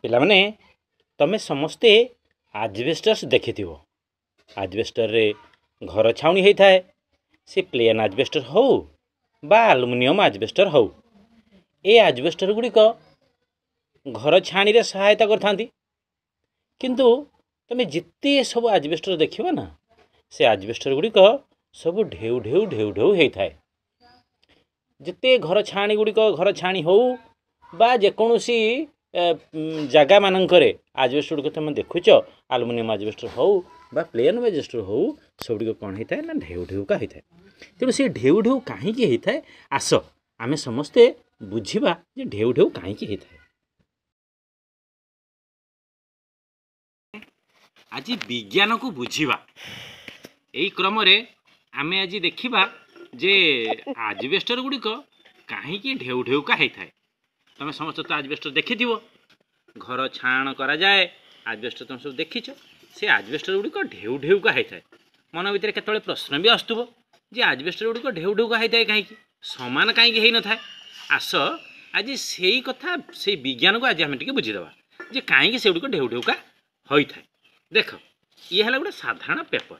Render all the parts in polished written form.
पिलामाने तमे समस्ते आजबेस्टस देखिथिबो। आजबेस्टर रे घर छाउनी होता है। से प्लेन आजबेस्टर हो बा आलुमिनियम आजबेस्टर हो, ए आजबेस्टर गुड़िक घर छाणी रे सहायता करथांती। किंतु तमे जिते सब आजबेस्टर देखिबो ना, से आजबेस्टर गुड़िक सब ढेउ ढेउ ढेउ ढेउ होता है। जिते घर छाणी गुड़िक घर छाणी हो बा जेकोसी जगह मानकरे आजबेस्टर गुड़िक तुम देखुच, आलुमिनियम आजबेस्टर हो बा प्लेन आजबेस्टर हो, सब गुड़िक कौन होता है ना ढेउ ढेउका होता है। तेणु से ढेउ ढेउ कहीं होता है, आस आमे समस्ते बुझिबा जे ढेउ ढेउ कहीं होता है। आज विज्ञान को बुझिबा एई क्रम रे आमे आज देखिबा जे आजबेस्टर गुड़िक कहीं ढेउ ढेउका होता है। तुम समस्त तो आजबेस्टर देखिथिबो, घर छाण करा जाए आजबेस्टर तुम सब देखिछ। से आजबेस्टर गुड़िक ढेउ ढेउका होता है। मन भितर केतबेले प्रश्न भी आसुथबो जे आजबेस्टर गुड़िक ढेउ ढेउका होता है कहीं समान कहीं होई न थाए। आस आज से कथा से विज्ञान को आज आम टे बुझीदबा जे कहीं से गुड़िक ढेउ ढेउका होता है। देख ये है गोटे साधारण पेपर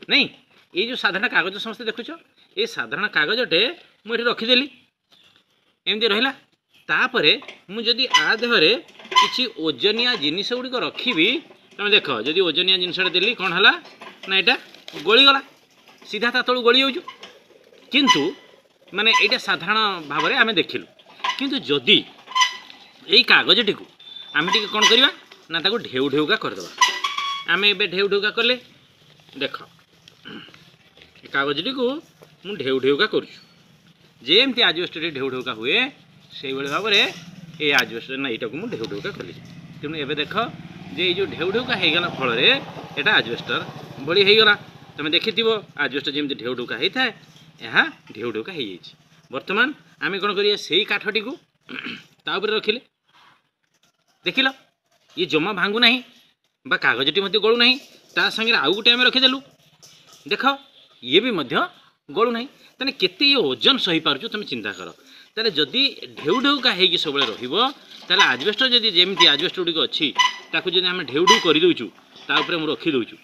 नहीं, ये जो साधारण कागज समस्त देखुच, ये साधारण कागजटे मुझे रखीदेली एमती रहा। तापरे मुझे आ देहरे किसी ओजनिया जिनिस गुड़िक रखी, तुम देख जदि ओजनिया जिनसा देली कौन है ना यहाँ गलीगला सीधा ता तलू गली जाऊँ। किंतु माने यहाँ साधारण भाव में आम देखिलु। किंतु जदि यही कागजटी को आम टे कौन करवा ना ताको ढेउ ढेउका करदे। आम ए ढेउ ढेउका कले देख कागजटी को मु ढेउ ढेउका करमती आजबेस्टर ढेउ ढेउका हुए से भाव में ये आजबेस्टर ना यहाँ को ढेउ ढेउका कली। तेणु एवं देख जे ये जो ढेउ ढेउका होगा फल यहाँ आजबेस्टर भली होगला। तुम देखि आजबेस्टर जमी ढेउ ढेउका होता है, यहाँ ढेउ ढेउका हो जाए। बर्तमान आम कौन करिए से काठटी को ताऊपर रखिले, देखिल ये जमा भांगू ना बा कागजटी मध्य गलू ना, ता संगे आउ गोटे आम रखीदेलु। देख ये भी मध्य गलू ना, तेने केते ये ओजन सही पार्छ तुम चिंता कर। ताले जदि ढेउ ढेउका होगी सब रहिबो, ताले आजबेस्टर जदि जेमती आजबेस्टर गुड़िक अच्छी ताकू जदि आम ढेउ ढेउ कर दउचु ताऊपर मु रखी दउचु,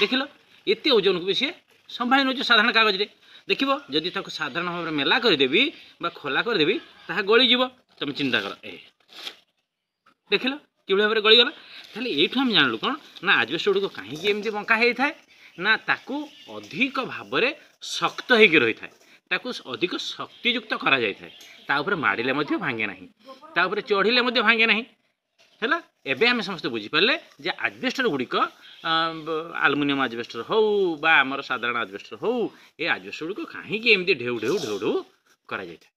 देखिल एते ओजन को भी सी संभाली नउचु साधारण कागज रे। देखिबो जदि ताकू साधारण भाव में मेला करदेवी बा खोला करदेवी ताहा गली जीव। तुम चिंता कर ए देखिल कि भाव में गलीगला। ताहले एठू हम जानलु कौन ना आजबेस्टर गुड़िक कहीं एमती बंका होता है ना ताकू अधिक भाव में शक्त होकर रही है, ताकू अधिक शक्तियुक्त करा जाय थाए। ता ऊपर माड़िले मध्य भांगे नहीं, ता ऊपर चढ़िले मध्य भांगे नहीं है। एबे आम समस्त बुझीपारे जे आजबेस्टर गुड़िक आलुमिनियम आजबेस्टर हो बा आमर साधारण आजबेस्टर हो, ये आजबेस्टर गुड़िक कहीं एमती ढेउ ढेउ ढेउ ढेउ करा जाय थाए।